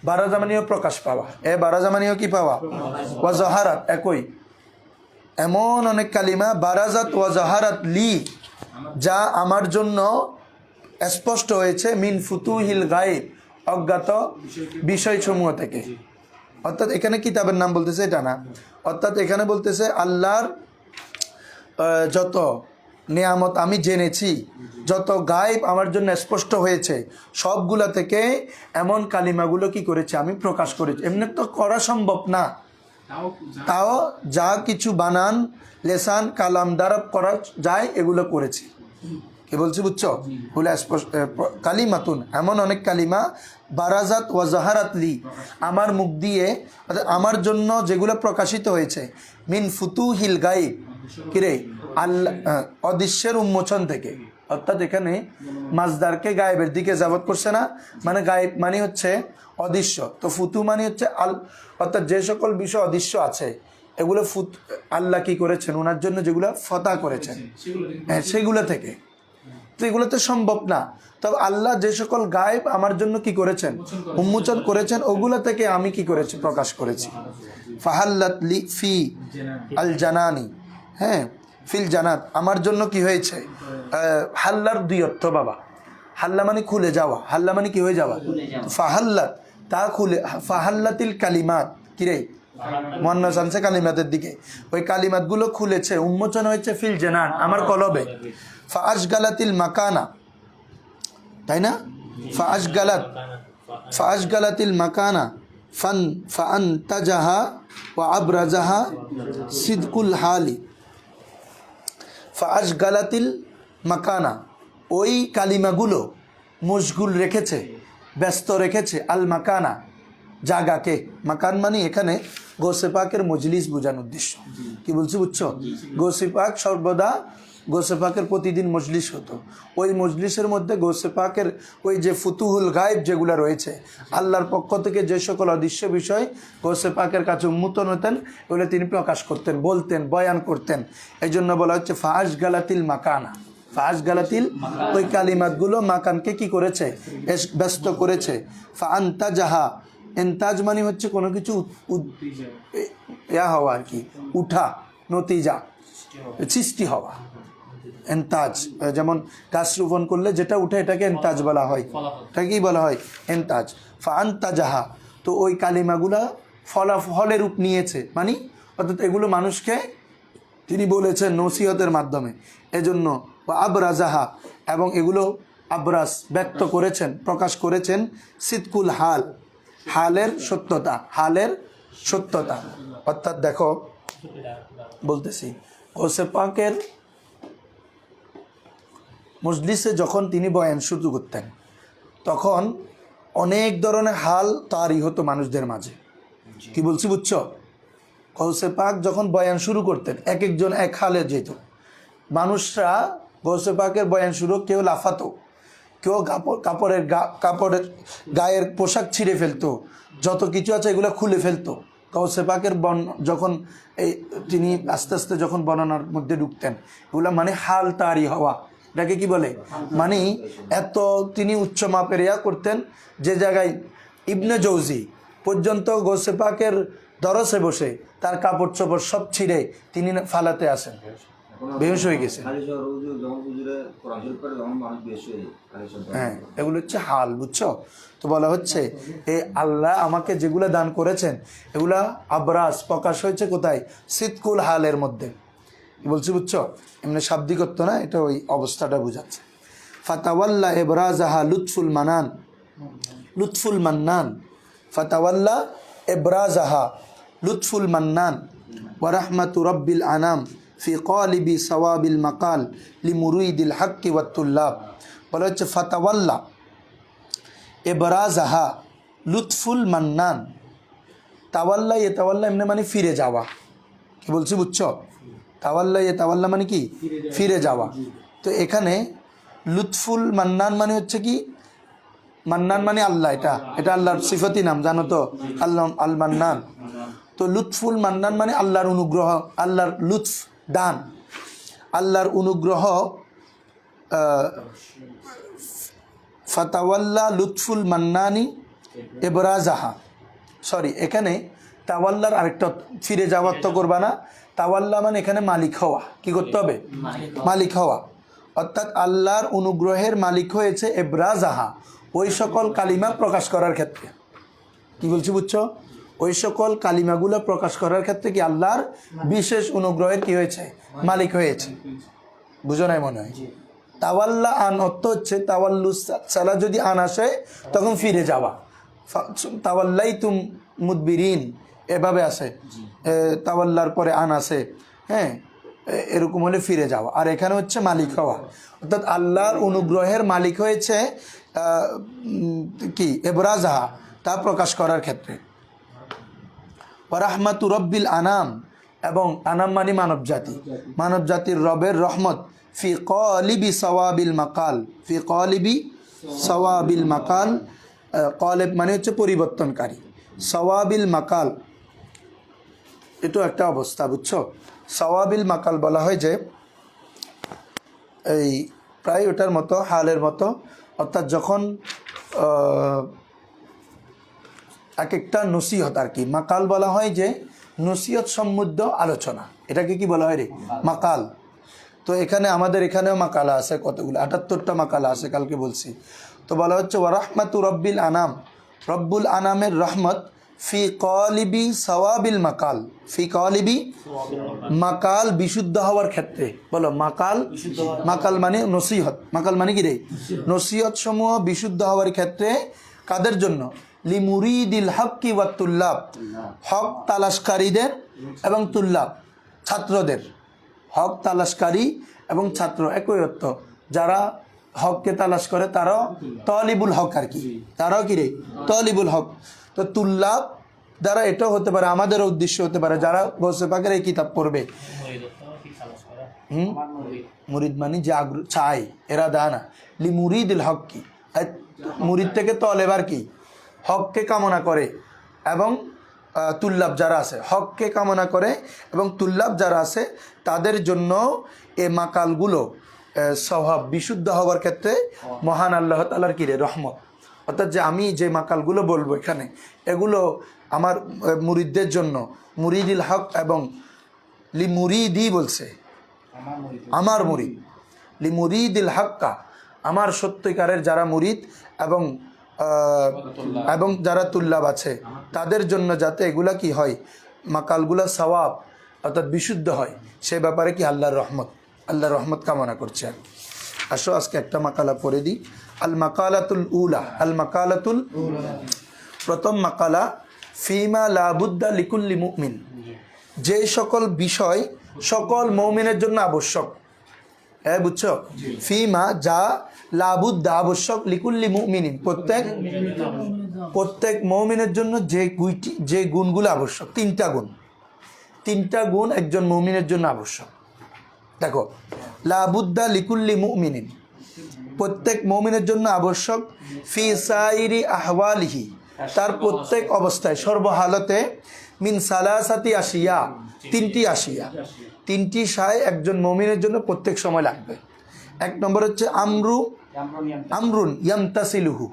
বারাজা মানেও প্রকাশ পাওয়া বারাজা মানেও কি পাওয়া ওয়া যাহারাত একই এমন অনেক কালিমা বারাজাত ওয়া যাহারাত লি যা আমার জন্য স্পষ্ট হয়েছে মিন ফুতুহিল গায়ব অজ্ঞাত বিষয়সমূহ থেকে অর্থাৎ এখানে কিতাবের নাম বলতেছে এটা না অর্থাৎ এখানে বলতেছে আল্লাহর যত নিয়ামত আমি জেনেছি, যত গায়েব আমার জন্য স্পষ্ট হয়েছে, সবগুলা থেকে এমন কালিমাগুলো কি করেছে আমি প্রকাশ করেছি। এমনি তো করা সম্ভব না, তাও যা কিছু বানান লেসান কালাম দ্বারা করা যায় এগুলো করেছি। কি বলছি বুঝছো? বলে কালিমাতুন, এমন অনেক কালিমা বারাজাত ওয়াজাহারাতলি, আমার মুখ দিয়ে আমার জন্য যেগুলো প্রকাশিত হয়েছে, মিন ফুতুহিল গাইব, কিরে আল্লাহ অদৃশ্যের উন্মোচন থেকে। অর্থাৎ এখানে মাজদারকে গায়েবের দিকে যাবত করছে না, মানে গায়েব মানে হচ্ছে অদৃশ্য, তো ফুতু মানে হচ্ছে অর্থাৎ যে সকল বিষয় অদৃশ্য আছে এগুলো আল্লাহ কি করেছেন ওনার জন্য যেগুলো ফতা করেছেন, হ্যাঁ সেগুলো থেকে। তো এগুলো তো সম্ভব না, তবে আল্লাহ যে সকল গায়েব আমার জন্য কি করেছেন উন্মোচন করেছেন, ওগুলো থেকে আমি কি করেছি প্রকাশ করেছি। ফাহাল্লাত লি ফি আল জানানি, হ্যাঁ ফিল জানাত, আমার জন্য কি হয়েছে। হাল্লার দুই অর্থ বাবা, হাল্লা মানে খুলে যাওয়া, হাল্লা মানে কি হয়ে যাওয়া, ফাহাল্লাত তা খুলে, ফাহাল্লাতিল কালিমাত, কিরে মুয়ান্নাস আনছে কালিমাতের দিকে, ওই কালিমাতগুলো খুলেছে উন্মোচন হয়েছে ফিল জানান আমার কলবে। ফাআশগালাতিল মাকানা, তাই না, ফাআশগালাতিল মাকানা ফাআনতাজাহা ওয়া আবরাজাহা সিদকুল হালি। ফাআশগালাতিল মাকানা, ওই কালিমাগুলো মশগুল রেখেছে, ব্যস্ত রেখেছে, আল মাকানা জায়গাকে। মাকান মানে এখানে গৌসে পাকের মজলিস বোঝানোর উদ্দেশ্য। কি বলছি বুঝছো? গৌসে পাক সর্বদা, গৌসে পাকের প্রতিদিন মজলিস হতো, ওই মজলিসের মধ্যে গৌসে পাকের ওই যে ফুতুহুল গায়েব যেগুলো রয়েছে, আল্লাহর পক্ষ থেকে যে সকল অদৃশ্য বিষয় গৌসে পাকের কাছে উন্মোচন হতেন, ওগুলো তিনি প্রকাশ করতেন, বলতেন, বয়ান করতেন। এই জন্য বলা হচ্ছে ফাআশগালাতিল মাকানা, ফাআশগালাতিল, ওই কালিমাতগুলো মাকানকে কি করেছে ব্যস্ত করেছে। ফাআনতাজাহা, এন্তাজ মানে হচ্ছে কোনো কিছু ইয়া হওয়া আর কি, উঠা, নতিজা, সৃষ্টি হওয়া। এন্তাজ যেমন গাছ রোপণ করলে যেটা উঠে এটাকে এন্তাজ বলা হয়, এটাকেই বলা হয় এন্তাজ। ফাআনতাজাহা, তো ওই কালিমাগুলা ফলের রূপ নিয়েছে, মানে অর্থাৎ এগুলো মানুষকে তিনি বলেছেন নসিহতের মাধ্যমে। এজন্য আবরাজাহা, এবং এগুলো আবরাজ ব্যক্ত করেছেন, প্রকাশ করেছেন সিদকুল হাল, হালের সত্যতা, হালের সত্যতা। অর্থাৎ দেখো বলতেছি, গৌসে পাকের মজলিসে যখন তিনি বয়ান শুরু করতেন তখন অনেক ধরনের হাল তারি হতো মানুষদের মাঝে। কি বলছি বুঝছো? গৌসে পাক যখন বয়ান শুরু করতেন এক একজন এক হালে যেত, মানুষরা গৌসে পাকের বয়ান শুরু, কেউ লাফাতো, কেউ কাপড়ের গায়ের পোশাক ছিঁড়ে ফেলতো, যত কিছু আছে এগুলো খুলে ফেলতো। গৌসে পাকের যখন এই তিনি আস্তে আস্তে যখন বর্ণনার মধ্যে ঢুকতেন, এগুলো মানে হাল তারি হওয়া, এটাকে কি বলে, মানে এত তিনি উচ্চ মাপের ইয়া করতেন যে জায়গায় ইবনে জৌজি পর্যন্ত গৌসে পাকের দরসে বসে তার কাপড় চোপড় সব ছিঁড়ে তিনি ফালাতে আসেন, বেহুশ হয়ে গেছে। হ্যাঁ এগুলো হচ্ছে হাল, বুঝছো? তো বলা হচ্ছে এই আল্লাহ আমাকে যেগুলো দান করেছেন এগুলা আবরাজ প্রকাশ হয়েছে কোথায়, সিদকুল হালের মধ্যে। বলছি বুঝছো? এমনি শাব্দিকত্ব না, এটা ওই অবস্থাটা বোঝাচ্ছে। ফাতাওয়াল্লা এবরাজাহা লুৎফুল মানান, লুৎফুল মান্নান, ফাতাওয়াল্লা এবরাজাহা লুৎফুল মান্নান ওয়া রাহমাতু রাব্বিল আনাম ফি কালিবি সাওয়াবিল মাকাল লিমুরিদিল হাক্কি ওয়াত তুল্লাব। বলা হচ্ছে ফাতাওয়াল্লা এবরাজাহা লুৎফুল মান্নান, তাওয়াল্লা এ তাওয়াল্লা এমনি মানে ফিরে যাওয়া। কি বলছি বুঝছো? তাওয়াল্লা এ তাওয়াল্লা মানে কি ফিরে যাওয়া। তো এখানে লুৎফুল মান্নান মানে হচ্ছে কি, মান্নান মানে আল্লাহ, এটা আল্লাহর সিফতি নাম, জানো তো, আল্লাহ আল মান্নান। তো লুৎফুল মান্নান মানে আল্লাহর অনুগ্রহ, আল্লাহর লুৎফ দান, আল্লাহর অনুগ্রহ। ফাতাওয়াল্লা লুৎফুল মান্নানি এবরাজাহা, সরি এখানে তাওয়াল্লার আরেকটা ফিরে যাওয়ার তো করবা না, তাওয়াল্লা মানে এখানে মালিক হওয়া, কি করতে হবে, মালিক হওয়া। অর্থাৎ আল্লাহর অনুগ্রহের মালিক হয়েছে এবরাজাহা, ওই সকল কালিমা প্রকাশ করার ক্ষেত্রে। কি বলছি বুঝছো? ওই সকল কালিমাগুলো প্রকাশ করার ক্ষেত্রে কি আল্লাহর বিশেষ অনুগ্রহের কি হয়েছে, মালিক হয়েছে। বুঝো নাই মনে হয়। তাওয়াল্লা আন অর্থ হচ্ছে তাওয়াল্লু সালা যদি আন আসে তখন ফিরে যাওয়া, তাওয়াল্লাই তুম মুদবিরিন এভাবে আসে, তাওয়াল্লার পরে আন আসে, হ্যাঁ, এরকম হলে ফিরে যাওয়া। আর এখানে হচ্ছে মালিক হওয়া, অর্থাৎ আল্লাহর অনুগ্রহের মালিক হয়েছে কি এবরাজাহা, তা প্রকাশ করার ক্ষেত্রে। ওয়ারাহমাতু রব্বিল আনাম, এবং আনাম মানে মানব জাতি, মানব জাতির রবের রহমত, ফি কলিবি সওয়াবিল মাকাল, ফি কলিবি সওয়াবিল মাকাল, কলেব মানে হচ্ছে পরিবর্তনকারী, সওয়াবিল মাকাল এটাও একটা অবস্থা, বুঝছো। সওয়াবিল মাকাল বলা হয় যে এই প্রায় ওটার মতো, হালের মতো, অর্থাৎ যখন এক একটা নসিহত আর কি, মাকাল বলা হয় যে নসিহত সমৃদ্ধ আলোচনা, এটাকে কি বলা হয় রে, মাকাল। তো এখানে আমাদের এখানেও মাকালা আছে কতগুলো, 78টা মাকালা আছে, কালকে বলছি। তো বলা হচ্ছে ওয়ারাহমাতু রব্বিল আনাম, রব্বুল আনামের রহমত, ফি কলিবি সওয়াবিল মাকাল, ফি কলিবি মাকাল বিশুদ্ধ হওয়ার ক্ষেত্রে। বলো মাকাল, মাকাল মানে নসিহত, মাকাল মানে কি রে, নসিহত সমূহ বিশুদ্ধ হওয়ার ক্ষেত্রে। কাদের জন্য? লিমুরিদিল হক্কি ওয়াত তুল্লাব, হক তালাশকারীদের এবং তুল্লাব ছাত্রদের, হক তালাশকারী এবং ছাত্র একই অর্থ, যারা হককে তালাশ করে তারাও তলিবুল হক আর কি, তারাও কি রে তলিবুল হক। তো তুল্লাব দ্বারা এটাও হতে পারে, আমাদেরও উদ্দেশ্য হতে পারে যারা গৌসে পাকের এই কিতাব পড়বে। মুরিদ মানে যে আগ্রহ চায়, এরা দেয় না। লি মুরিদিল হক কি, মুরিদ থেকে তলেবার কি, হককে কামনা করে, এবং তুল্লাব যারা আছে, হককে কামনা করে এবং তুল্লাব যারা আছে তাদের জন্য এই মাকালগুলো স্বভাব বিশুদ্ধ হওয়ার ক্ষেত্রে মহান আল্লাহ তাআলার কিরে রহমত। অর্থাৎ যে আমি যে মাকালগুলো বলবো এখানে, এগুলো আমার মুরিদদের জন্য, মুরিদিল হক এবং লি মুরিদি বলছে, আমার মুরিদ, লি মুরিদিল হক্কা, আমার সত্যিকারের যারা মুরিদ এবং এবং যারা তুল্লাব আছে তাদের জন্য, যাতে এগুলা কি হয়, মাকালগুলা সওয়াব অর্থাৎ বিশুদ্ধ হয়, সে ব্যাপারে কি আল্লাহর রহমত কামনা করছে। আসো আজকে একটা মাকালা পড়ে দিই। আল মাকালাতুল উলা, আল মাকালাতুল প্রথম মাকালা, ফিমা লাবুদ্দা লিকুল্লি মুমিন, যে সকল বিষয় সকল মুমিনের জন্য আবশ্যক। হ্যাঁ বুঝছো, ফিমা যা লাবুদ্দা আবশ্যক, লিকুল্লি মুমিনিন প্রত্যেক মুমিনের জন্য যে গুণগুলো আবশ্যক, তিনটা গুণ একজন মুমিনের জন্য আবশ্যক। দেখো, লাবুদ্দা লিকুল্লি মুমিনিন, প্রত্যেক মুমিনের জন্য আবশ্যক, ফি সাইরি আহওয়ালিহি, তার প্রত্যেক অবস্থায় সর্বহালতে, মিন সালাসাতি আশিয়া, তিনটি শায় একজন মুমিনের জন্য প্রত্যেক সময় লাগবে। এক নম্বর হচ্ছে আমরুন ইয়ামতাসিলুহু,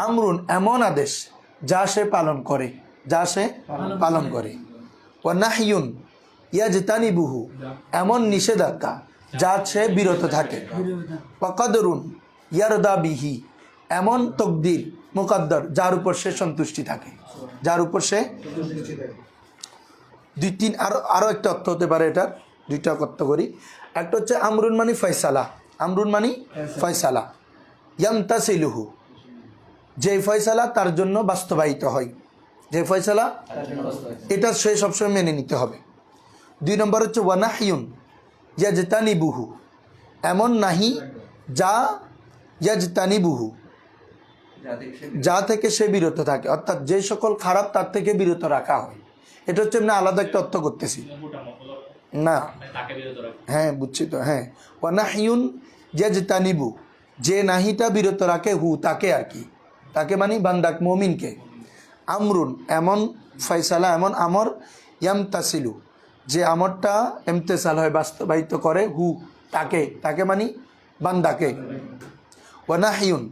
আমরুন এমন আদেশ যা সে পালন করে, ওয়া নাহয়ুন ইয়াজতানিবুহু, এমন নিষেধাজ্ঞা যা সে বিরত থাকে, ওয়া কদরুন ইয়ারদা বিহি, এমন তকদির মুকদ্দর যার উপর সে সন্তুষ্টি থাকে, দুই তিন আরো একটা অর্থ হতে পারে, এটা দুইটা অর্থ করি। একটা হচ্ছে আমরুন মানি ফয়সালা, ইয়ামতাসিলুহু, যে ফয়সালা তার জন্য বাস্তবায়িত হয়, এটা সে সবসময় মেনে নিতে হবে। দুই নম্বর হচ্ছে ওয়া নাহয়ুন ইয়াজতানিবুহু, এমন নাহি যা ইয়াজতানিবুহু, যা থেকে সে বিরত থাকে, অর্থাৎ যে সকল খারাপ তার থেকে বিরত রাখা হয়। এটা হচ্ছে আমি আলাদা একটা অর্থ করতেছি না, হ্যাঁ বুঝছি তো, হ্যাঁ। ওয়া নাহয়ুন ইয়াজতানিবু, যে নাহিটা বিরত রাখে, হু তাকে আর কি, তাকে মানে বান্দাক মুমিনকে। আমরুন এমন ফয়সালা, এমন আমর, ইয়ামতাসিলু, যে আমরটা ইমতিসাল হয় বাস্তবায়িত করে, হু তাকে মানে বান্দাকে। ওয়া নাহয়ুন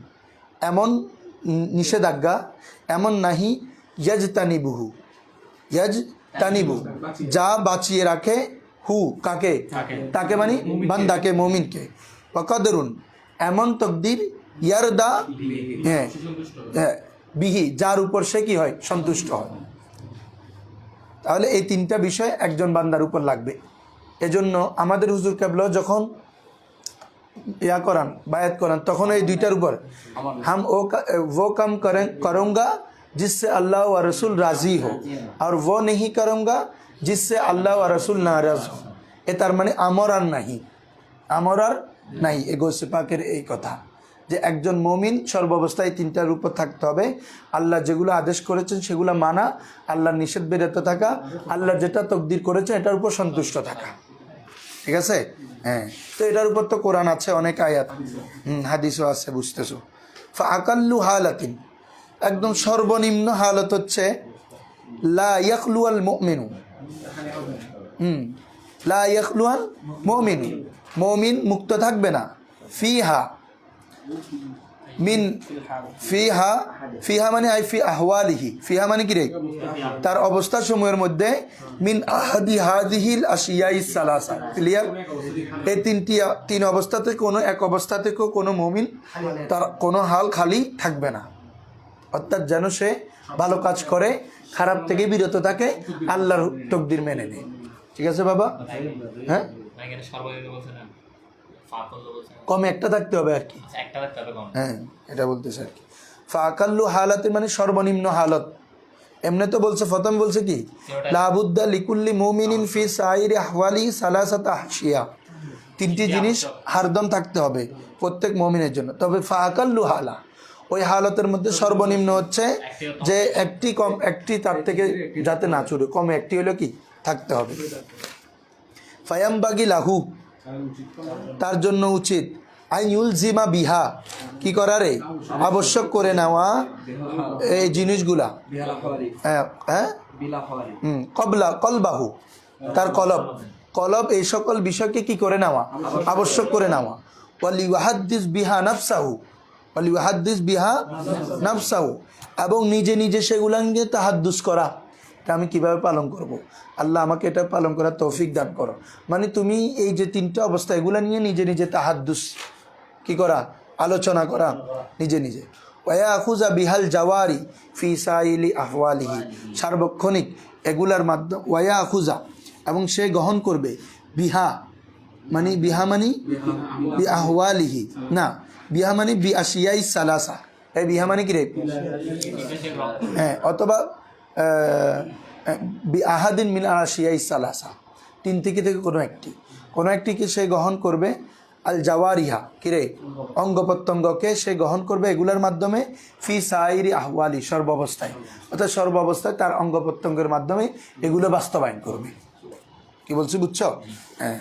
এমন নিষেধাজ্ঞা, এমন নাহি, ইয়াজতানিবু, যা বাঁচিয়ে রাখে, হু কাকে, তাকে মানে বান্দাকে মুমিনকে। ওয়া কদরুন এমন তকদির, ইয়ারদা হ্যাঁ বিহি, যার উপর সে কি হয়, সন্তুষ্ট হয়। তাহলে এই তিনটা বিষয় একজন বান্দার উপর লাগবে। এজন্য আমাদের হুজুর কেবলা যখন ইয়া করান বায়াত করান তখন এই দুইটার উপর हम वो काम करूँगा जिससे अल्लाह व रसूल राज़ी हो और वो नहीं करूँगा जिससे अल्लाह व रसूल नाराज़ हो। এ তার মানে আমর আর নাই এ গৌসে পাকের এই কথা যে একজন মুমিন সর্বাবস্থায় তিনটার উপর থাকতে হবে। আল্লাহ যেগুলো আদেশ করেছেন সেগুলো মানা, আল্লাহর নিষেধ বিরত থাকা, আল্লাহ যেটা তকদির করেছেন এটার উপর সন্তুষ্ট থাকা। ঠিক আছে? হ্যাঁ, তো এটার উপর তো কোরআন আছে, অনেক আয়াত, হাদিসও আছে, বুঝতেছো। ফাআকাল্লু হালাতিন, একদম সর্বনিম্ন হালত হচ্ছে লা ইয়াখলুয়াল মুমিনু, লা ইয়াখলুয়াল মুমিনু, মুমিন মুক্ত থাকবে না, ফিহা মিন ফিহা মানে ফি আহওয়ালিহি, ফিহা মানে কি রে, তার অবস্থা সমূহের মধ্যে মিন আহাদি হাদিহিল আশিয়াই সালাসা, ক্লিয়ার? এই তিন অবস্থাতে কোনো এক অবস্থা থেকেও কোনো মুমিন তার কোনো হাল খালি থাকবে না। অর্থাৎ যেন সে ভালো কাজ করে, খারাপ থেকে বিরত থাকে, আল্লাহর তকদির মেনে নেয়। ঠিক আছে বাবা? হ্যাঁ, কমে একটা থাকতে হবে আর কি। হ্যাঁ, এটা বলতেছে আর কি। ফাকাল্লু হালাতে মানে সর্বনিম্ন হালত। এমনি তো বলছে, প্রথম বলছে কি লাবুদ্দা লিকুল্লি মুমিনিন ফি সাইরি আহওয়ালি সালাসাতা আশিয়া, তিনটি জিনিস হারদম থাকতে হবে প্রত্যেক মুমিনের জন্য। তবে ফাকাল্লু হালা, ওই হালতের মধ্যে সর্বনিম্ন হচ্ছে যে একটি তার থেকে যাতে না চুরে, কমে একটি হলো কি থাকতে হবে। ফায়ামবাগি লাহু, তার জন্য উচিত আইনুল জিমা বিহা, কি করারে আবশ্যক করে নেওয়া এই জিনিসগুলা, কলবাহু, তার কলব এই সকল বিষয়কে কি করে নেওয়া, আবশ্যক করে নেওয়া। ওয়ালিওয়াহাদ্দিস বিহা নাফসাহু, এবং নিজে নিজে সেগুলা নিয়ে তাহাদ্দুস করা, এটা আমি কিভাবে পালন করব, আল্লাহ আমাকে এটা পালন করার তৌফিক দান করো। মানে তুমি এই যে তিনটা অবস্থা এগুলা নিয়ে নিজে নিজে তাহাদ্দুস কি করা, আলোচনা করা নিজে নিজে। ওয়া আখুজা বিহাল জাওয়ারি ফি সাইলি আহওয়ালিহি, সার্বক্ষণিক এগুলার মাধ্যমে, ওয়া আখুজা এবং সে গ্রহণ করবে, বিহা মানে বি আহওয়ালিহি, না বিহা মানে বি আশিয়াই সালাসা, এই বিহা মানে কি রে, হ্যাঁ, অথবা বি আহাদিন মিন আশিয়াই সালাসা, তিন থেকে কোনো একটিকে সে গ্রহণ করবে। আল জাওয়ারিহা, কিরে অঙ্গ প্রত্যঙ্গকে সে গ্রহণ করবে এগুলোর মাধ্যমে, ফি সাইরি আহওয়ালি, সর্বাবস্থায়, অর্থাৎ সর্বাবস্থায় তার অঙ্গ প্রত্যঙ্গের মাধ্যমে এগুলো বাস্তবায়ন করবে। কি বলছি বুঝছো? হ্যাঁ,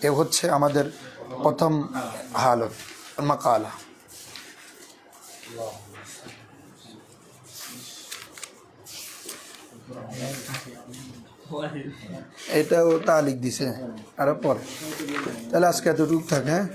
এ হচ্ছে আমাদের প্রথম হালত মাকালা। এটাও তালিক দিছে আর পরে, তাহলে আজকে এতটুকু থাকে। হ্যাঁ।